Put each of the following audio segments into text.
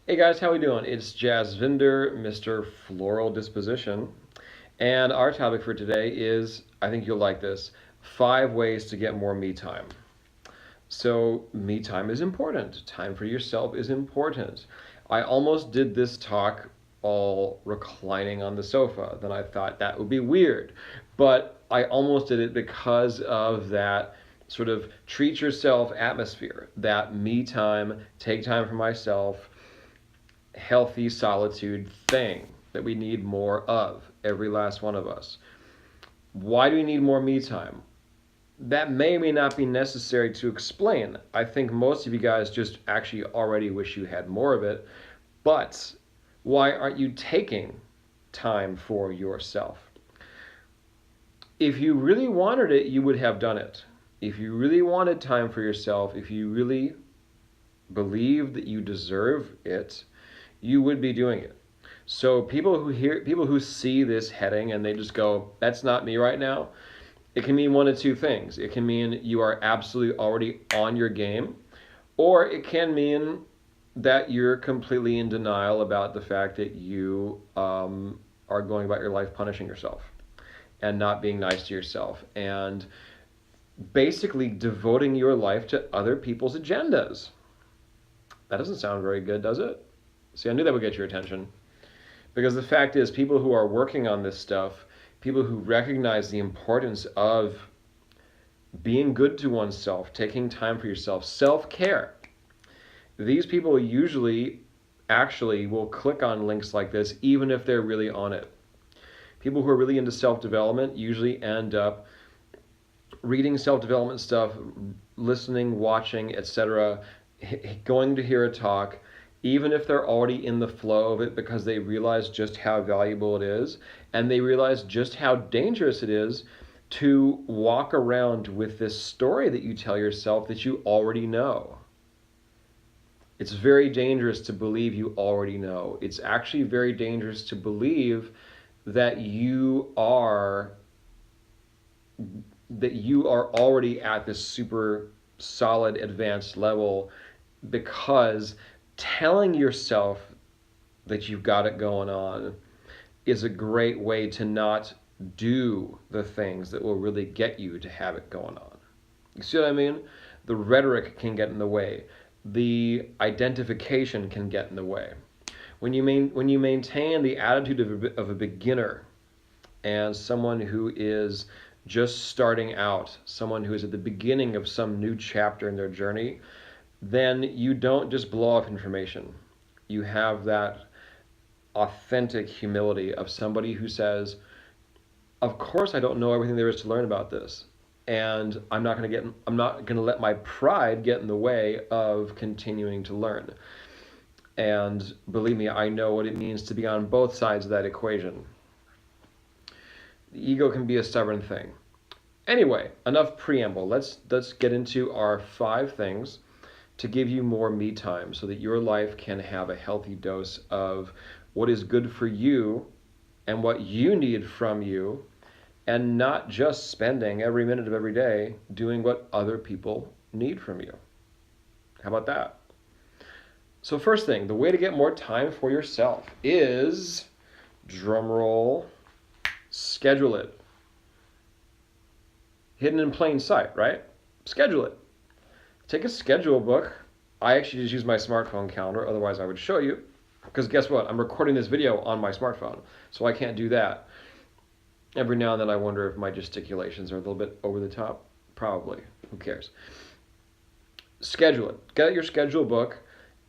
Hey guys, how we doing? It's Jasvinder, Mr. Floral Disposition, and our topic for today is, I think you'll like this, 5 ways to get more me time. So, me time is important. Time for yourself is important. I almost did this talk all reclining on the sofa. Then I thought that would be weird. But I almost did it because of that sort of treat yourself atmosphere, that me time, take time for myself, healthy solitude thing that we need more of, every last one of us. Why do we need more me time? That may or may not be necessary to explain. I think most of you guys just actually already wish you had more of it, but why aren't you taking time for yourself? If you really wanted it, you would have done it. If you really wanted time for yourself, if you really believe that you deserve it, you would be doing it. So people who see this heading and they just go, "That's not me right now." It can mean one of two things. It can mean you are absolutely already on your game, or it can mean that you're completely in denial about the fact that you are going about your life punishing yourself and not being nice to yourself and basically devoting your life to other people's agendas. That doesn't sound very good, does it? See, I knew that would get your attention. Because the fact is, people who are working on this stuff, people who recognize the importance of being good to oneself, taking time for yourself, self-care, these people usually actually will click on links like this even if they're really on it. People who are really into self-development usually end up reading self-development stuff, listening, watching, etc., going to hear a talk, even if they're already in the flow of it because they realize just how valuable it is and they realize just how dangerous it is to walk around with this story that you tell yourself that you already know. It's very dangerous to believe you already know. It's actually very dangerous to believe that you are already at this super solid advanced level, because telling yourself that you've got it going on is a great way to not do the things that will really get you to have it going on. You see what I mean? The rhetoric can get in the way. The identification can get in the way. When you maintain the attitude of a beginner and someone who is just starting out, someone who is at the beginning of some new chapter in their journey, then you don't just blow off information. You have that authentic humility of somebody who says, "Of course I don't know everything there is to learn about this, and I'm not going to let my pride get in the way of continuing to learn." And believe me, I know what it means to be on both sides of that equation. The ego can be a stubborn thing. Anyway, enough preamble. Let's get into our 5 things to give you more me time so that your life can have a healthy dose of what is good for you and what you need from you, and not just spending every minute of every day doing what other people need from you. How about that? So first thing, the way to get more time for yourself is, drumroll, schedule it. Hidden in plain sight, right? Schedule it. Take a schedule book. I actually just use my smartphone calendar, otherwise I would show you. Because guess what? I'm recording this video on my smartphone, so I can't do that. Every now and then I wonder if my gesticulations are a little bit over the top. Probably. Who cares? Schedule it. Get your schedule book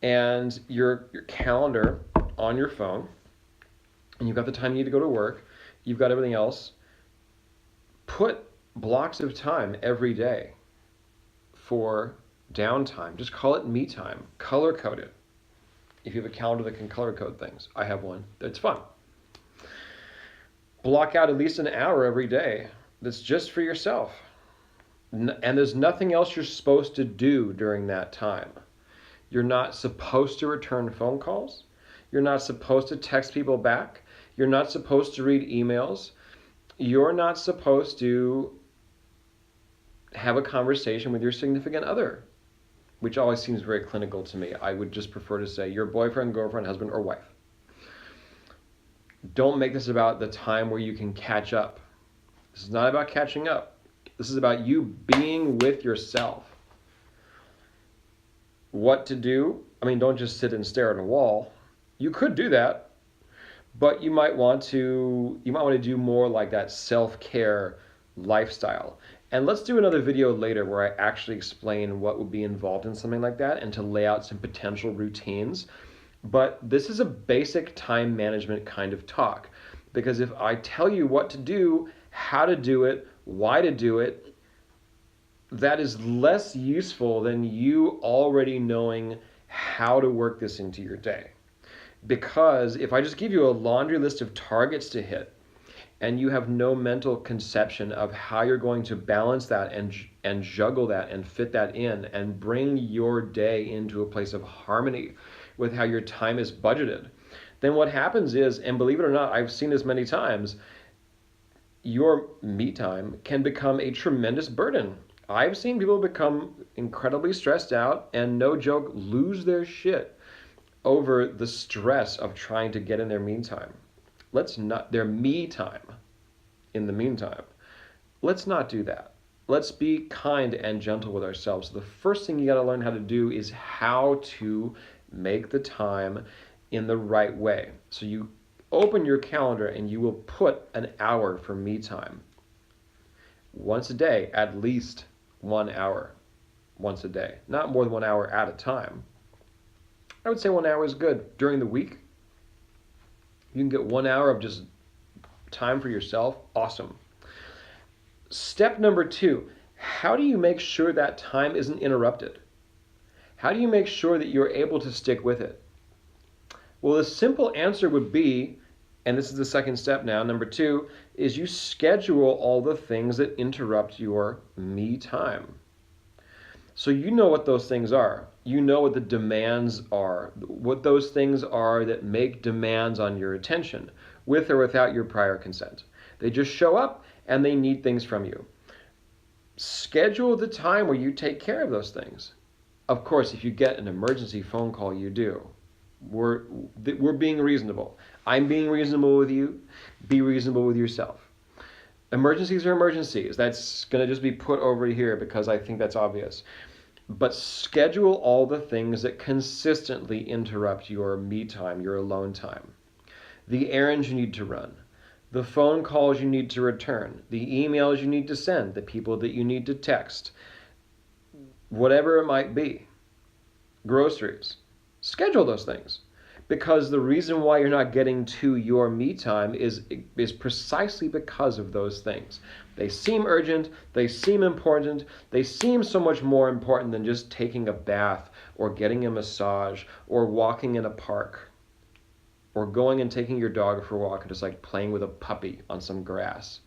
and your calendar on your phone, and you've got the time you need to go to work. You've got everything else. Put blocks of time every day for downtime. Just call it me time. Color code it. If you have a calendar that can color code things, I have one. It's fun. Block out at least an hour every day that's just for yourself. And there's nothing else you're supposed to do during that time. You're not supposed to return phone calls. You're not supposed to text people back. You're not supposed to read emails. You're not supposed to have a conversation with your significant other. which always seems very clinical to me. I would just prefer to say your boyfriend, girlfriend, husband, or wife. Don't make this about the time where you can catch up. This is not about catching up. This is about you being with yourself. What to do? I mean, don't just sit and stare at a wall. You could do that, but you might want to do more like that self-care lifestyle. And let's do another video later where I actually explain what would be involved in something like that and to lay out some potential routines. But this is a basic time management kind of talk, because if I tell you what to do, how to do it, why to do it, that is less useful than you already knowing how to work this into your day. Because if I just give you a laundry list of targets to hit, and you have no mental conception of how you're going to balance that and juggle that and fit that in and bring your day into a place of harmony with how your time is budgeted, then what happens is, and believe it or not, I've seen this many times, your me time can become a tremendous burden. I've seen people become incredibly stressed out and, no joke, lose their shit over the stress of trying to get in their me time. Their me time in the meantime. Let's not do that. Let's be kind and gentle with ourselves. The first thing you got to learn how to do is how to make the time in the right way. So you open your calendar and you will put an hour for me time. Once a day, at least 1 hour. Once a day. Not more than 1 hour at a time. I would say 1 hour is good. During the week, you can get 1 hour of just time for yourself. Awesome. Step number 2, how do you make sure that time isn't interrupted? How do you make sure that you're able to stick with it? Well, the simple answer would be, and this is the second step now, number 2, is you schedule all the things that interrupt your me time. So you know what those things are. You know what the demands are, what those things are that make demands on your attention, with or without your prior consent. They just show up and they need things from you. Schedule the time where you take care of those things. Of course, if you get an emergency phone call, you do. We're being reasonable. I'm being reasonable with you. Be reasonable with yourself. Emergencies are emergencies. That's going to just be put over here because I think that's obvious. But schedule all the things that consistently interrupt your me time, your alone time. The errands you need to run, the phone calls you need to return, the emails you need to send, the people that you need to text, whatever it might be, groceries. Schedule those things, because the reason why you're not getting to your me time is precisely because of those things. They seem urgent, they seem important, they seem so much more important than just taking a bath or getting a massage or walking in a park or going and taking your dog for a walk and just like playing with a puppy on some grass.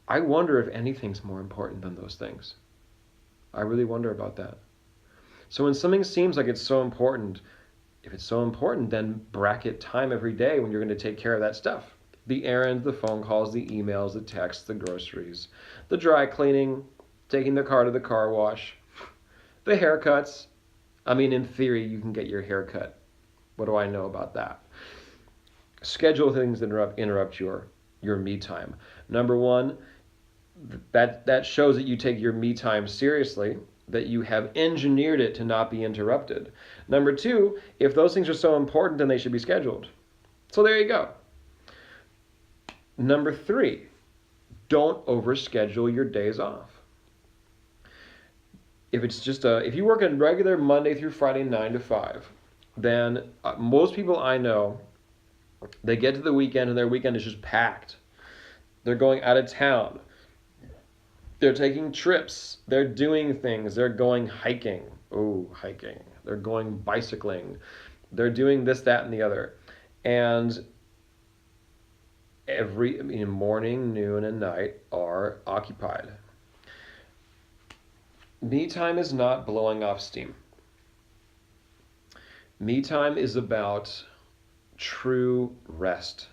I wonder if anything's more important than those things. I really wonder about that. So when something seems like it's so important, if it's so important, then bracket time every day when you're going to take care of that stuff. The errands, the phone calls, the emails, the texts, the groceries, the dry cleaning, taking the car to the car wash, the haircuts. I mean, in theory, you can get your hair cut. What do I know about that? Schedule things that interrupt your me time. Number 1, that shows that you take your me time seriously, that you have engineered it to not be interrupted. Number 2, if those things are so important, then they should be scheduled. So there you go. Number 3, don't overschedule your days off. If you work a regular Monday through Friday 9 to 5, then most people I know, they get to the weekend and their weekend is just packed. They're going out of town. They're taking trips. They're doing things. They're going hiking. Oh, hiking. They're going bicycling. They're doing this, that, and the other. And morning, noon, and night are occupied. Me time is not blowing off steam. Me time is about true rest.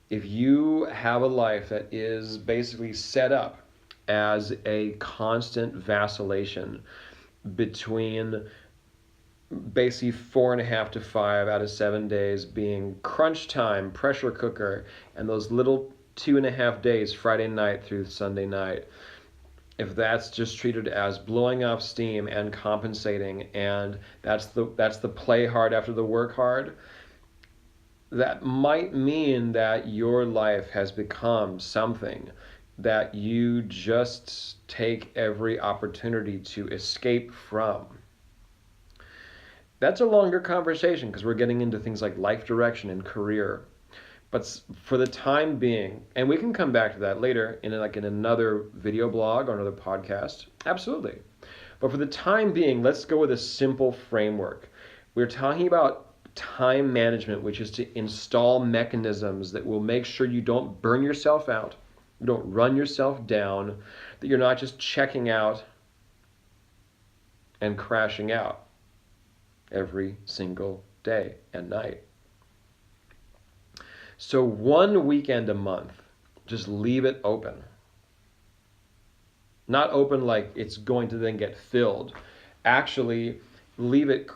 If you have a life that is basically set up as a constant vacillation between basically 4.5 to 5 out of 7 days being crunch time, pressure cooker, and those little 2.5 days, Friday night through Sunday night, if that's just treated as blowing off steam and compensating, and that's the play hard after the work hard, that might mean that your life has become something that you just take every opportunity to escape from. That's a longer conversation because we're getting into things like life direction and career. But for the time being, and we can come back to that later in another video blog or another podcast, absolutely. But for the time being, let's go with a simple framework. We're talking about time management, which is to install mechanisms that will make sure you don't burn yourself out, you don't run yourself down, that you're not just checking out and crashing out every single day and night. So 1 weekend a month, just leave it open. Not open like it's going to then get filled. Actually, leave it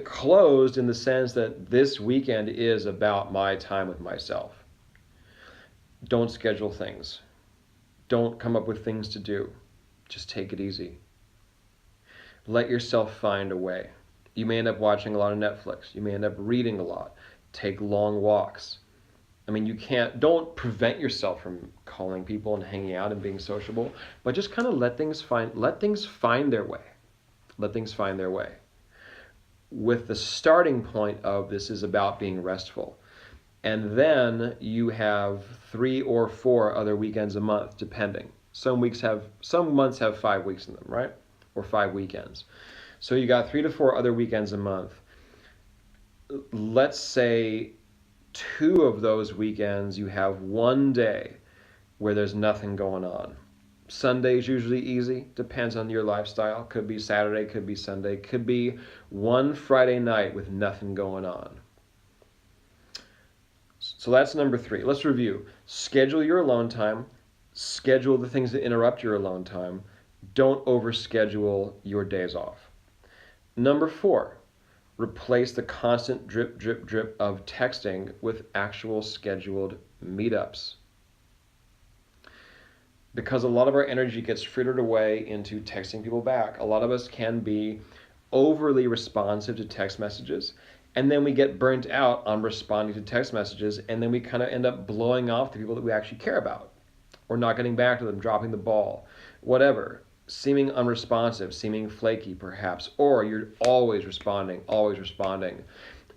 closed in the sense that this weekend is about my time with myself. Don't schedule things. Don't come up with things to do. Just take it easy. Let yourself find a way. You may end up watching a lot of Netflix. You may end up reading a lot. Take long walks. I mean, don't prevent yourself from calling people and hanging out and being sociable, but just kind of let things find their way. Let things find their way. With the starting point of this is about being restful. And then you have 3 or 4 other weekends a month, depending. Some months have 5 weeks in them, right? Or 5 weekends. So you got 3 to 4 other weekends a month. Let's say 2 of those weekends you have 1 day where there's nothing going on. Sunday's usually easy, depends on your lifestyle. Could be Saturday, could be Sunday, could be 1 Friday night with nothing going on. So that's number 3. Let's review. Schedule your alone time. Schedule the things that interrupt your alone time. Don't overschedule your days off. Number 4. Replace the constant drip, drip, drip of texting with actual scheduled meetups. Because a lot of our energy gets frittered away into texting people back. A lot of us can be overly responsive to text messages, and then we get burnt out on responding to text messages, and then we kind of end up blowing off the people that we actually care about, or not getting back to them, dropping the ball, whatever. Seeming unresponsive, seeming flaky perhaps, or you're always responding,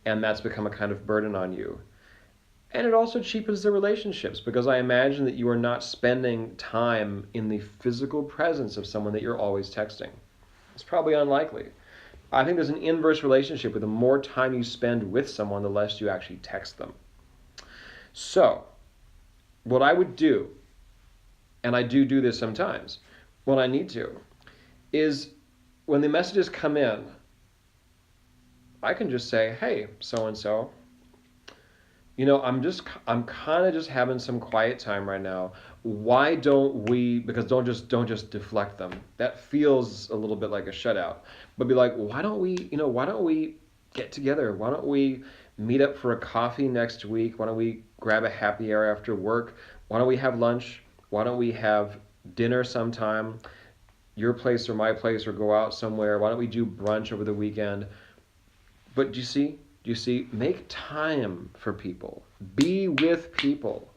and that's become a kind of burden on you. And it also cheapens the relationships, because I imagine that you are not spending time in the physical presence of someone that you're always texting. It's probably unlikely. I think there's an inverse relationship with the more time you spend with someone, the less you actually text them. So, what I would do, and I do this sometimes, when I need to, is when the messages come in, I can just say, hey, so-and-so, I'm kind of just having some quiet time right now. Why don't we, because don't just deflect them. That feels a little bit like a shutout. But be like, why don't we get together? Why don't we meet up for a coffee next week? Why don't we grab a happy hour after work? Why don't we have lunch? Why don't we have dinner sometime, your place or my place, or go out somewhere? Why don't we do brunch over the weekend? But do you see, make time for people. Be with people.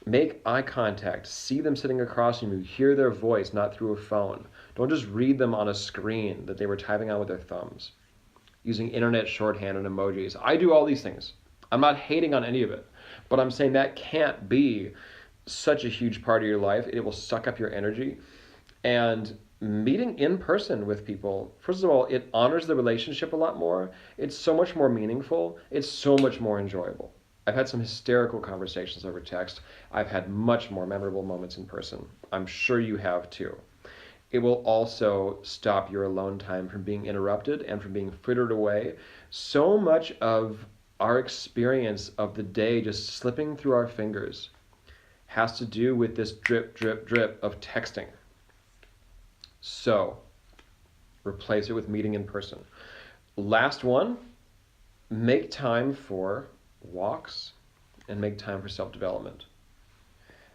Make eye contact. See them sitting across from you. Hear their voice, not through a phone. Don't just read them on a screen that they were typing on with their thumbs, using internet shorthand and emojis. I do all these things. I'm not hating on any of it, but I'm saying that can't be such a huge part of your life. It will suck up your energy. And meeting in person with people, first of all, it honors the relationship a lot more. It's so much more meaningful. It's so much more enjoyable. I've had some hysterical conversations over text. I've had much more memorable moments in person. I'm sure you have too. It will also stop your alone time from being interrupted and from being frittered away. So much of our experience of the day just slipping through our fingers has to do with this drip, drip, drip of texting. So, replace it with meeting in person. Last one, make time for walks and make time for self-development.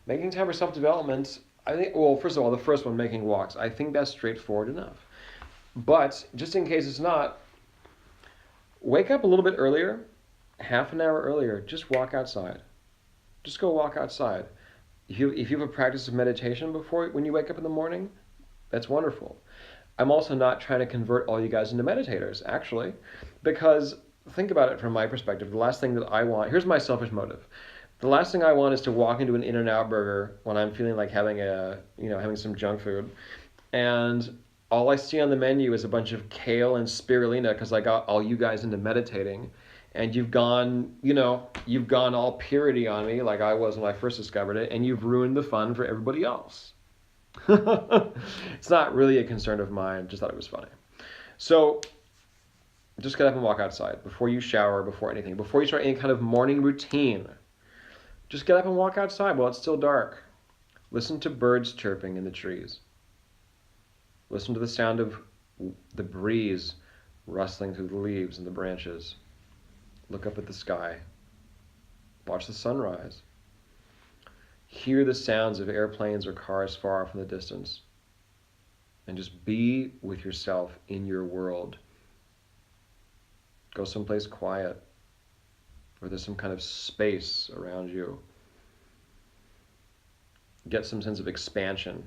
Making time for self-development, I think, well, first of all, the first one, making walks, I think that's straightforward enough. But just in case it's not, wake up a little bit earlier, half an hour earlier, just walk outside. Just go walk outside. If you have a practice of meditation before, when you wake up in the morning, that's wonderful. I'm also not trying to convert all you guys into meditators, actually, because think about it from my perspective. The last thing that I want, here's my selfish motive. The last thing I want is to walk into an In-N-Out burger when I'm feeling like having some junk food, and all I see on the menu is a bunch of kale and spirulina because I got all you guys into meditating, and you've gone all purity on me like I was when I first discovered it, and you've ruined the fun for everybody else. It's not really a concern of mine, just thought it was funny. So just get up and walk outside before you shower, before anything, before you start any kind of morning routine. Just get up and walk outside while it's still dark. Listen to birds chirping in the trees. Listen to the sound of the breeze rustling through the leaves and the branches. Look up at the sky. Watch the sunrise. Hear the sounds of airplanes or cars far off in the distance. And just be with yourself in your world. Go someplace quiet, where there's some kind of space around you. Get some sense of expansion,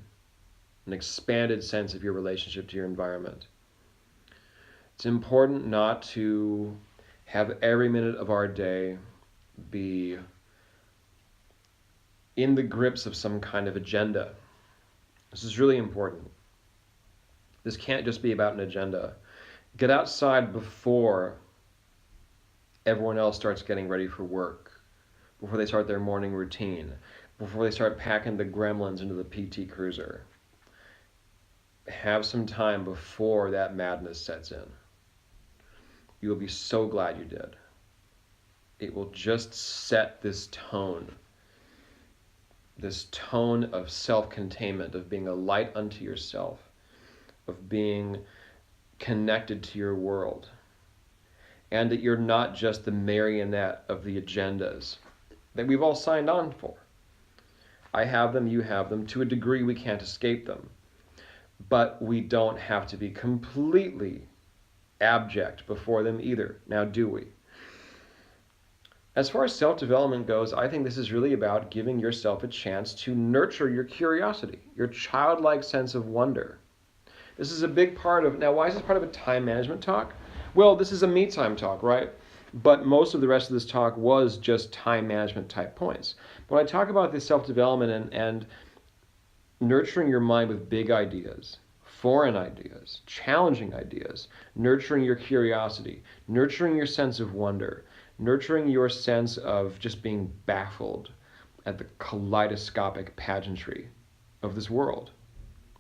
an expanded sense of your relationship to your environment. It's important not to have every minute of our day be in the grips of some kind of agenda. This is really important. This can't just be about an agenda. Get outside before everyone else starts getting ready for work, before they start their morning routine, before they start packing the gremlins into the PT Cruiser. Have some time before that madness sets in. You will be so glad you did. It will just set this tone of self-containment, of being a light unto yourself, of being connected to your world, and that you're not just the marionette of the agendas that we've all signed on for. I have them, you have them. To a degree, we can't escape them. But we don't have to be completely abject before them either. Now, do we? As far as self-development goes, I think this is really about giving yourself a chance to nurture your curiosity, your childlike sense of wonder. This is a big part of, now why is this part of a time management talk? Well, this is a me time talk, right? But most of the rest of this talk was just time management type points. But when I talk about this self-development and nurturing your mind with big ideas, foreign ideas, challenging ideas, nurturing your curiosity, nurturing your sense of wonder, nurturing your sense of just being baffled at the kaleidoscopic pageantry of this world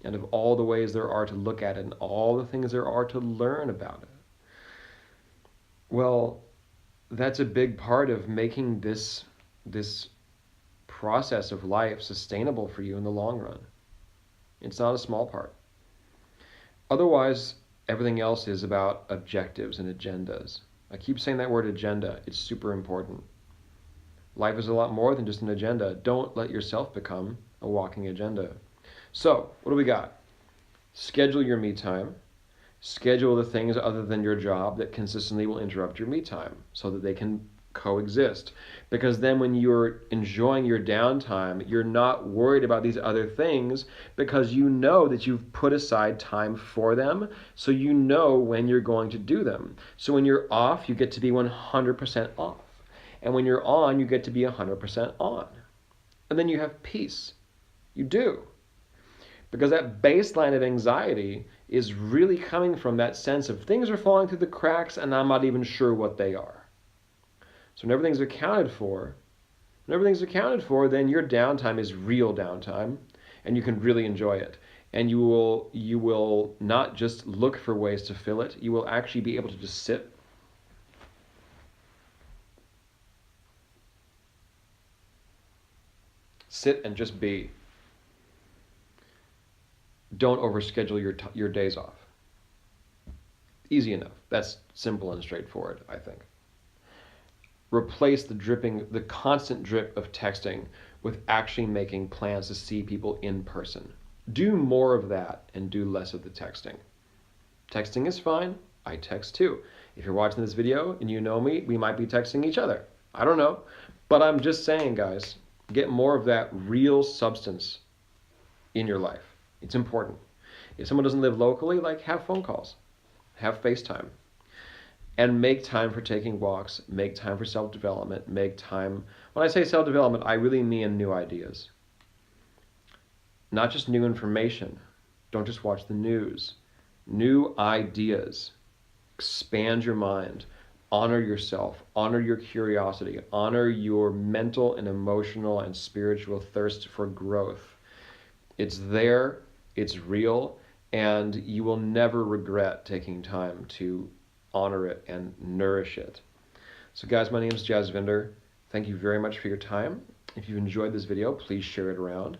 and of all the ways there are to look at it and all the things there are to learn about it. Well, that's a big part of making this process of life sustainable for you in the long run. It's not a small part. Otherwise, everything else is about objectives and agendas. I keep saying that word agenda. It's super important. Life is a lot more than just an agenda. Don't let yourself become a walking agenda. So, what do we got? Schedule your me time. Schedule the things other than your job that consistently will interrupt your me time so that they can coexist. Because then when you're enjoying your downtime, you're not worried about these other things because you know that you've put aside time for them, so you know when you're going to do them. So when you're off, you get to be 100% off. And when you're on, you get to be 100% on. And then you have peace. You do. Because that baseline of anxiety is really coming from that sense of things are falling through the cracks and I'm not even sure what they are. So when everything's accounted for, then your downtime is real downtime and you can really enjoy it. And you will not just look for ways to fill it, you will actually be able to just sit Sit and just be. Don't overschedule your days off. Easy enough. That's simple and straightforward, I think. Replace the constant drip of texting with actually making plans to see people in person. Do more of that and do less of the texting. Texting is fine. I text too. If you're watching this video and you know me, we might be texting each other. I don't know. But I'm just saying, guys, get more of that real substance in your life. It's important. If someone doesn't live locally, like, have phone calls, have FaceTime, and make time for taking walks, make time for self-development, make time. When I say self-development, I really mean new ideas. Not just new information. Don't just watch the news. New ideas. Expand your mind. Honor yourself. Honor your curiosity. Honor your mental and emotional and spiritual thirst for growth. It's there, it's real, and you will never regret taking time to honor it and nourish it. So guys, my name is Jasvinder. Thank you very much for your time. If you've enjoyed this video, please share it around.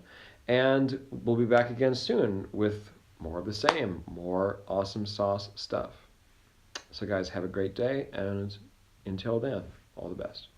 And we'll be back again soon with more of the same, more awesome sauce stuff. So guys, have a great day, and until then, all the best.